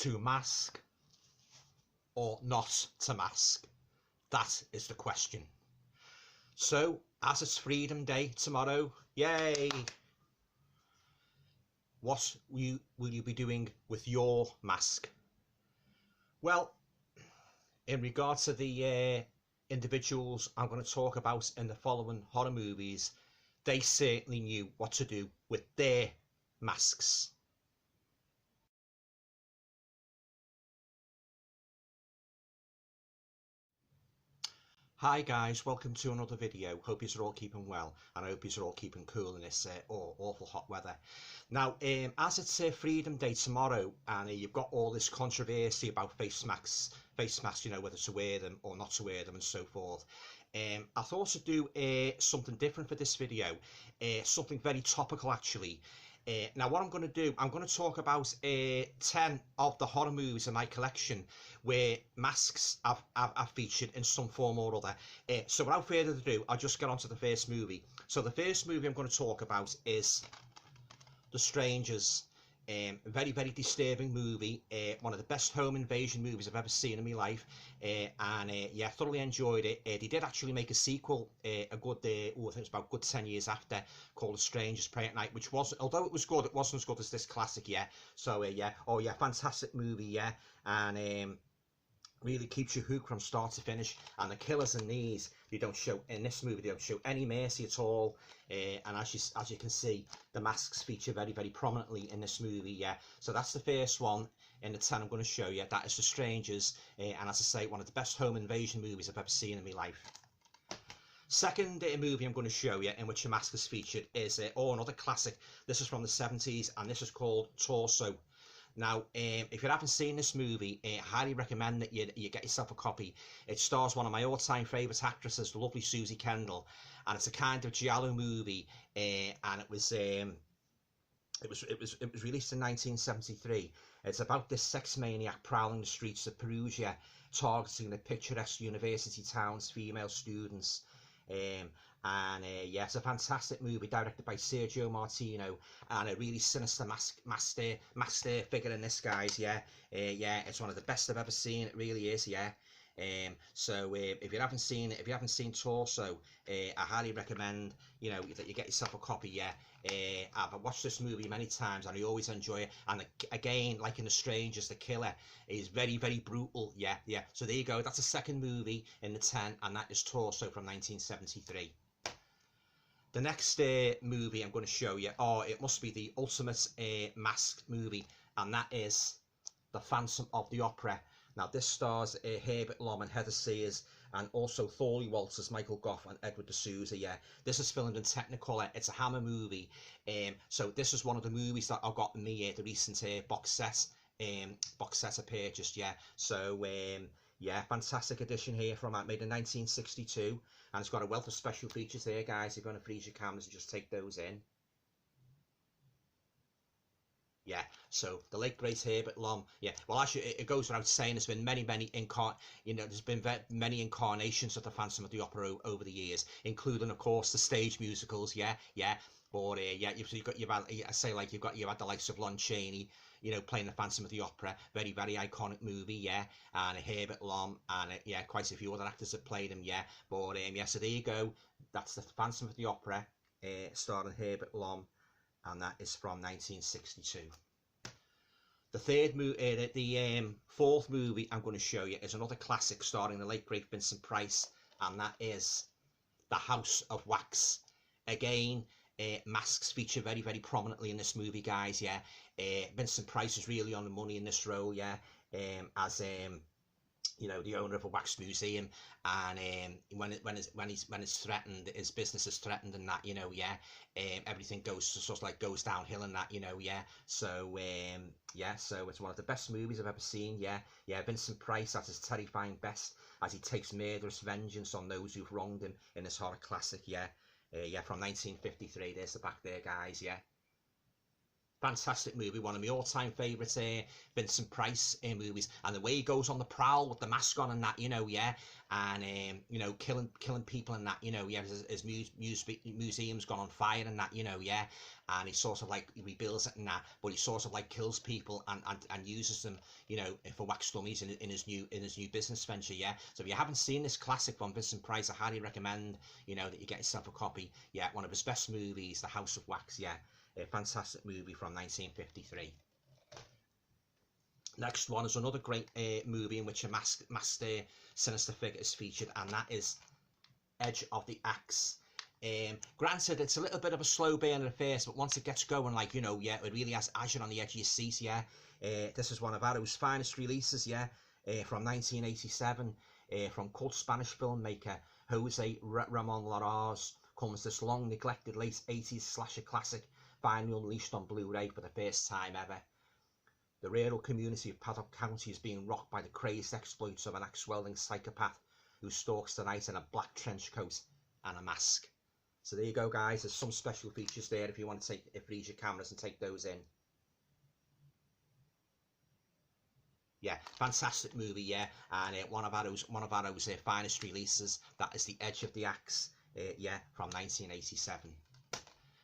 To mask or not to mask? That is the question. So, as it's Freedom Day tomorrow, yay! What will you be doing with your mask? Well, in regard to the individuals I'm going to talk about in the following horror movies, they certainly knew what to do with their masks. Hi guys, welcome to another video. Hope you're all keeping well, and I hope you're all keeping cool in this awful hot weather. Now, as it's Freedom Day tomorrow, and you've got all this controversy about face masks, you know, whether to wear them or not to wear them and so forth. I thought to do something different for this video, something very topical actually. Now what I'm going to do, I'm going to talk about 10 of the horror movies in my collection where masks have featured in some form or other. So without further ado, I'll just get on to the first movie. So the first movie I'm going to talk about is The Strangers. Very, very disturbing movie. One of the best home invasion movies I've ever seen in my life. Yeah, thoroughly enjoyed it. They did actually make a sequel a good, I think it's about good 10 years after, called The Strangers Pray at Night, which was, although it was good, it wasn't as good as this classic, yeah. So, yeah, oh yeah, fantastic movie, yeah. And really keeps you hooked from start to finish. And the killers in these, they don't show, in this movie, they don't show any mercy at all. And as you can see, the masks feature very, very prominently in this movie, yeah. So that's the first one in the 10 I'm going to show you. That is The Strangers, and as I say, one of the best home invasion movies I've ever seen in my life. Second movie I'm going to show you in which a mask is featured is another classic. This is from the 70s, and this is called Torso. Now, if you haven't seen this movie, I highly recommend that you get yourself a copy. It stars one of my all-time favourite actresses, the lovely Susie Kendall, and it's a kind of giallo movie, and it was released in 1973. It's about this sex maniac prowling the streets of Perugia, targeting the picturesque university town's female students. Yeah, it's a fantastic movie directed by Sergio Martino, and a really sinister master figure in this, guys. Yeah, yeah, it's one of the best I've ever seen. It really is, yeah. So if you haven't seen it, if you haven't seen Torso, I highly recommend, you know, that you get yourself a copy. Yeah, I've watched this movie many times and I always enjoy it. And again, like in The Strangers, the killer is very, very brutal. Yeah, yeah. So there you go. That's the second movie in the 10, and that is Torso from 1973. The next movie I'm going to show you, oh, it must be the ultimate masked movie, and that is The Phantom of the Opera. Now, this stars Herbert Lom and Heather Sears, and also Thorley Walters, Michael Gough, and Edward D'Souza. Yeah, this is filmed in Technicolor. It's a Hammer movie. So this is one of the movies that I got in me the recent box set I purchased. Yeah, so yeah, fantastic edition here from made in 1962, and it's got a wealth of special features there, guys. If you want to freeze your cameras and just take those in. Yeah, so the late great Herbert Lom. Yeah, well, actually, it goes without saying, there's been many there's been many incarnations of the Phantom of the Opera over the years, including, of course, the stage musicals. Yeah, yeah. Or yeah, you've had you've had the likes of Lon Chaney, you know, playing the Phantom of the Opera, very, very iconic movie. Yeah, and Herbert Lom, and yeah, quite a few other actors have played him. Yeah, but yeah, so there you go. That's the Phantom of the Opera, starring Herbert Lom, and that is from 1962. The fourth movie I'm going to show you is another classic starring the late great Vincent Price, and that is The House of Wax. Again, masks feature very, very prominently in this movie, guys. Yeah, Vincent Price is really on the money in this role. Yeah, as you know, the owner of a wax museum, and when it's threatened, his business is threatened, and that, you know, yeah, everything goes downhill and that, you know, yeah. So yeah, so it's one of the best movies I've ever seen. Yeah, yeah, Vincent Price at his terrifying best as he takes murderous vengeance on those who've wronged him in this horror classic. Yeah, yeah, from 1953. There's the back there, guys. Yeah. Fantastic movie, one of my all-time favourites, Vincent Price movies, and the way he goes on the prowl with the mask on and that, you know, yeah, and you know, killing people and that, you know, yeah, his museum's gone on fire and that, you know, yeah, and he sort of like he rebuilds it and that, but he sort of like kills people and uses them, you know, for wax dummies in his new business venture, yeah. So if you haven't seen this classic from Vincent Price, I highly recommend, you know, that you get yourself a copy. Yeah, one of his best movies, The House of Wax, yeah. A fantastic movie from 1953. Next one is another great movie in which a masked sinister figure is featured, and that is Edge of the Axe. Granted, it's a little bit of a slow burn at first, but once it gets going, like, you know, yeah, it really has you on the edge of your seat, yeah. This is one of Arrow's finest releases, yeah, from 1987, from cult Spanish filmmaker Jose Ramon Larraz. Comes this long neglected late 80s slasher classic, finally unleashed on Blu-ray for the first time ever. The rural community of Paddock County is being rocked by the crazed exploits of an axe-wielding psychopath who stalks the night in a black trench coat and a mask. So there you go, guys. There's some special features there if you want to freeze your cameras and take those in. Yeah, fantastic movie, yeah, and one of Arrow's finest releases. That is The Edge of the Axe, yeah, from 1987.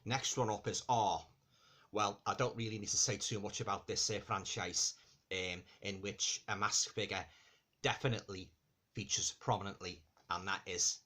Next one up is well, I don't really need to say too much about this franchise, in which a masked figure definitely features prominently, and that is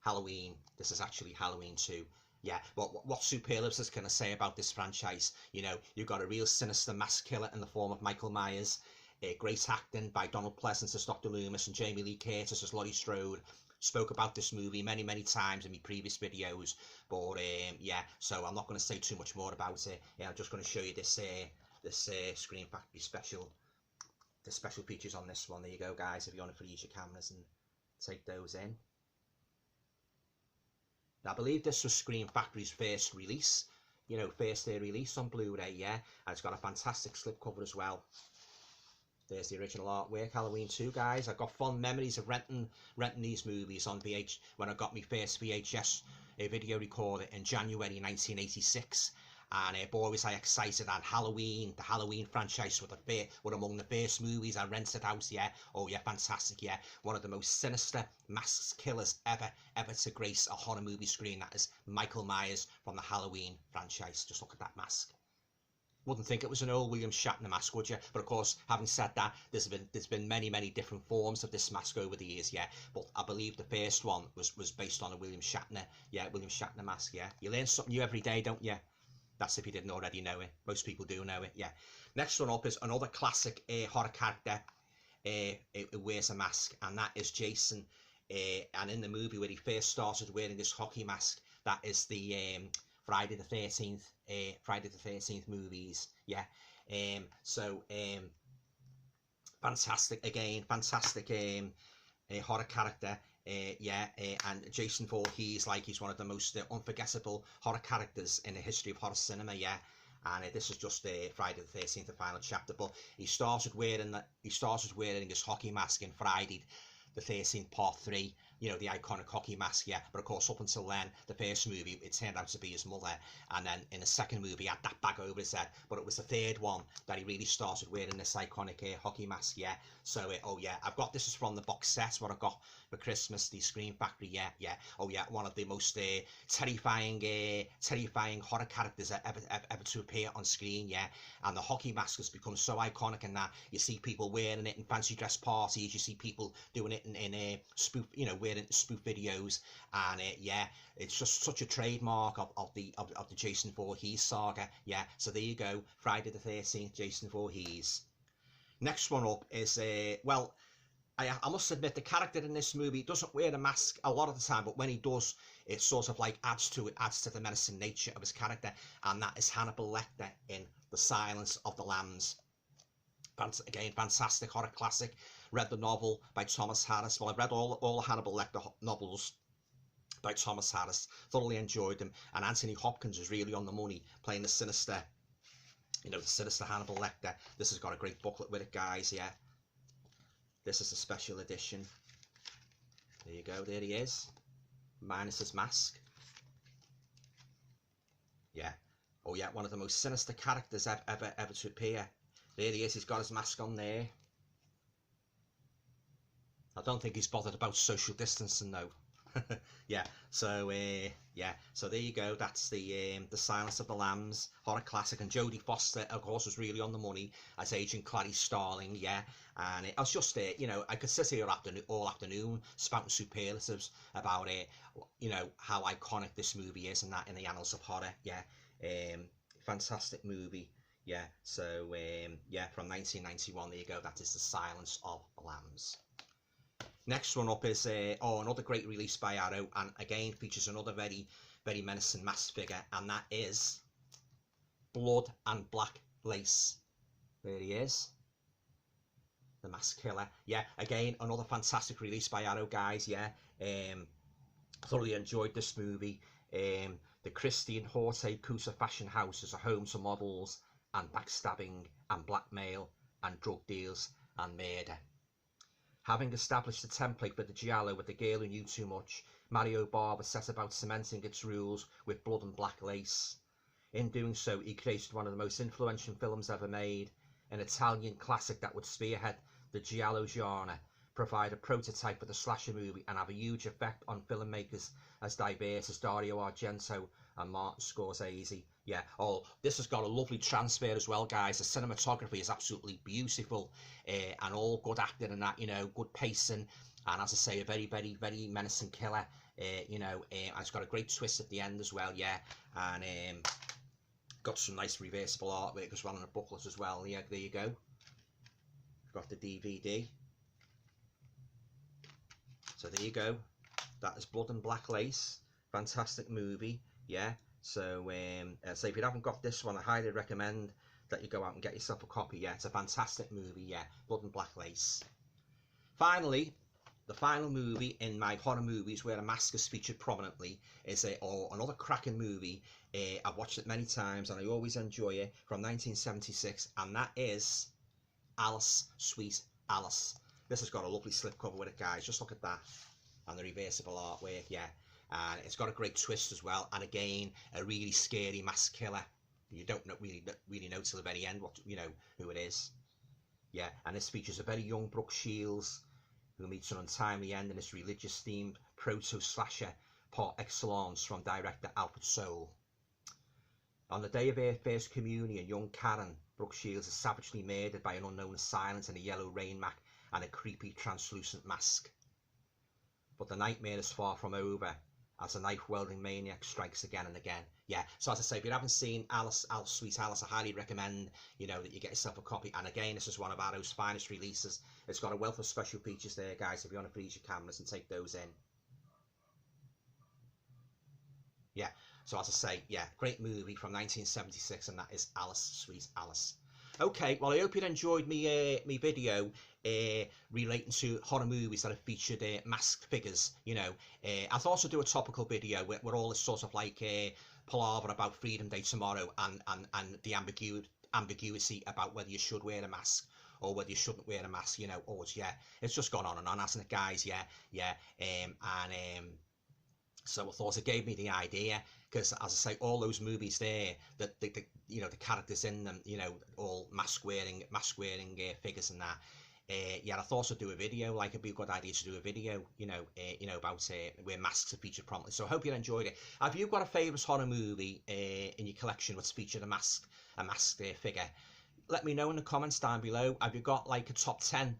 Halloween. This is actually Halloween 2. Yeah, but what superlatives can I say about this franchise? You know, you've got a real sinister mask killer in the form of Michael Myers, great acting by Donald Pleasence as Dr. Loomis and Jamie Lee Curtis as Laurie Strode. Spoke about this movie many times in my previous videos, but yeah, so I'm not going to say too much more about it. Yeah, I'm just going to show you this Screen Factory special, the special features on this one. There you go, guys, if you want to freeze your cameras and take those in. Now, I believe this was Screen Factory's first release, you know, first release on Blu-ray, yeah, and it's got a fantastic slipcover as well. There's the original artwork, Halloween 2, guys. I've got fond memories of renting these movies on when I got my first VHS video recorder in January 1986. And boy, was I excited. And Halloween, the Halloween franchise were among the first movies I rented out, yeah. Oh yeah, fantastic, yeah. One of the most sinister masked killers ever to grace a horror movie screen. That is Michael Myers from the Halloween franchise. Just look at that mask. Wouldn't think it was an old William Shatner mask, would you? But of course, having said that, there's been many different forms of this mask over the years, yeah. But I believe the first one was based on a William Shatner mask, yeah. You learn something new every day, don't you? That's if you didn't already know it. Most people do know it, yeah. Next one up is another classic horror character. It wears a mask, and that is Jason. And in the movie where he first started wearing this hockey mask, that is the Friday the 13th movies, yeah. Fantastic horror character, yeah. And Jason Voorhees, he's one of the most unforgettable horror characters in the history of horror cinema, yeah. And this is just Friday the 13th, the final chapter. But he started wearing his hockey mask in Friday the 13th Part 3, you know, the iconic hockey mask, yeah. But of course, up until then, the first movie, it turned out to be his mother, and then in the second movie, he had that bag over his head. But it was the third one that he really started wearing this iconic hockey mask, yeah. So, oh yeah, I've got this is from the box set what I got for Christmas, the Scream Factory, yeah. Oh yeah, one of the most terrifying horror characters ever to appear on screen, yeah. And the hockey mask has become so iconic in that you see people wearing it in fancy dress parties, you see people doing it in spoof, you know, wearing spoof videos, and yeah, it's just such a trademark of the Jason Voorhees saga, yeah. So there you go, Friday the 13th, Jason Voorhees. Next one up is well, I must admit the character in this movie doesn't wear a mask a lot of the time, but when he does, it sort of adds to the menacing nature of his character, and that is Hannibal Lecter in The Silence of the Lambs. Again, fantastic horror classic. Read the novel by Thomas Harris. Well, I've read all Hannibal Lecter novels by Thomas Harris. Thoroughly enjoyed them. And Anthony Hopkins is really on the money, playing the sinister Hannibal Lecter. This has got a great booklet with it, guys, yeah. This is a special edition. There you go, there he is. Minus his mask. Yeah. Oh yeah, one of the most sinister characters ever to appear. There he is, he's got his mask on there. I don't think he's bothered about social distancing though. Yeah, so yeah, so there you go. That's the Silence of the Lambs horror classic, and Jodie Foster, of course, was really on the money as Agent Clarice Starling. Yeah, and I was just you know, I could sit here all afternoon spouting superlatives about it. You know how iconic this movie is, and that in the annals of horror. Yeah, fantastic movie. Yeah, so yeah, from 1991. There you go. That is the Silence of the Lambs. Next one up is another great release by Arrow, and again features another very menacing masked figure, and that is Blood and Black Lace. There he is, the masked killer. Yeah, again another fantastic release by Arrow, guys. Yeah, thoroughly enjoyed this movie. The Christian Horte Cusa fashion house is a home to models and backstabbing and blackmail and drug deals and murder. Having established a template for the giallo with the girl who knew too much, Mario Bava set about cementing its rules with Blood and Black Lace. In doing so, he created one of the most influential films ever made, an Italian classic that would spearhead the giallo genre, provide a prototype for the slasher movie, and have a huge effect on filmmakers as diverse as Dario Argento and Martin Scorsese. Yeah, oh, this has got a lovely transfer as well, guys. The cinematography is absolutely beautiful, and all good acting and that, you know, good pacing, and as I say, a very menacing killer, you know, and it's got a great twist at the end as well, yeah, and got some nice reversible artwork as well on the booklet as well. Yeah, there you go. Got the DVD. So there you go. That is Blood and Black Lace. Fantastic movie. Yeah. So so if you haven't got this one, I highly recommend that you go out and get yourself a copy. Yeah, it's a fantastic movie. Yeah, Blood and Black Lace. Finally, the final movie in my horror movies where a mask is featured prominently is another cracking movie. I've watched it many times and I always enjoy it, from 1976, and that is Alice, Sweet Alice. This has got a lovely slipcover with it, guys. Just look at that, and the reversible artwork. Yeah, and it's got a great twist as well, and again a really scary masked killer. You don't really know till the very end what, you know, who it is. Yeah, and this features a very young Brooke Shields who meets an untimely end in this religious themed proto slasher par excellence from director Alfred Sole. On the day of her first communion, young Karen, Brooke Shields, is savagely murdered by an unknown assailant in a yellow rain mac and a creepy translucent mask. But the nightmare is far from over as a knife-wielding maniac strikes again and again. Yeah, so as I say, if you haven't seen Alice, Sweet Alice, I highly recommend, you know, that you get yourself a copy. And again, this is one of Arrow's finest releases. It's got a wealth of special features there, guys, if you want to freeze your cameras and take those in. Yeah, so as I say, yeah, great movie from 1976, and that is Alice, Sweet Alice. Okay, well, I hope you enjoyed me video relating to horror movies that have featured masked figures. You know, I thought I'd do a topical video with all this sort of like palaver about Freedom Day tomorrow, and the ambiguity about whether you should wear a mask or whether you shouldn't wear a mask. You know, yeah, it's just gone on and on, hasn't it, guys? Yeah, so I thought it gave me the idea, because as I say, all those movies there, that you know, the characters in them, you know, all mask wearing figures and that. Yeah, I thought I'd do a video. Like, it'd be a good idea to do a video, you know, about where masks are featured prominently. So I hope you enjoyed it. Have you got a favourite horror movie in your collection that's featured a masked figure? Let me know in the comments down below. Have you got like a top 10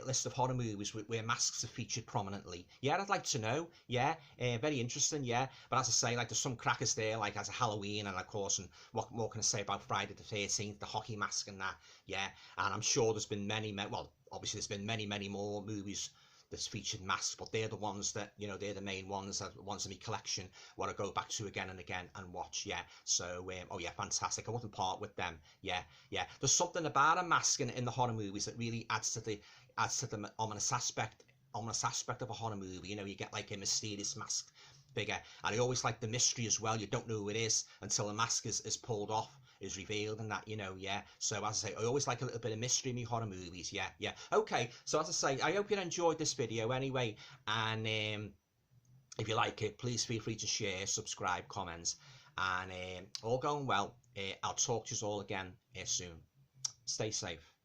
list of horror movies where masks are featured prominently? Yeah, I'd like to know. Yeah, very interesting. Yeah, but as I say, like, there's some crackers there, like as a Halloween, and of course, and what more can I say about Friday the 13th, the hockey mask and that. Yeah, and I'm sure there's been well, obviously there's been many more movies that's featured masks, but they're the ones that, you know, they're the main ones, the ones in my collection what I go back to again and again and watch. Yeah, so oh yeah, fantastic. I wouldn't part with them. Yeah, there's something about a mask in the horror movies that really adds to the ominous aspect of a horror movie. You know, you get like a mysterious masked figure, and I always like the mystery as well. You don't know who it is until the mask is pulled off, is revealed, and that, you know. Yeah, so as I say, I always like a little bit of mystery in my horror movies. Yeah. Okay, so as I say, I hope you enjoyed this video anyway, and if you like it, please feel free to share, subscribe, comments, and all going well. I'll talk to you all again soon. Stay safe.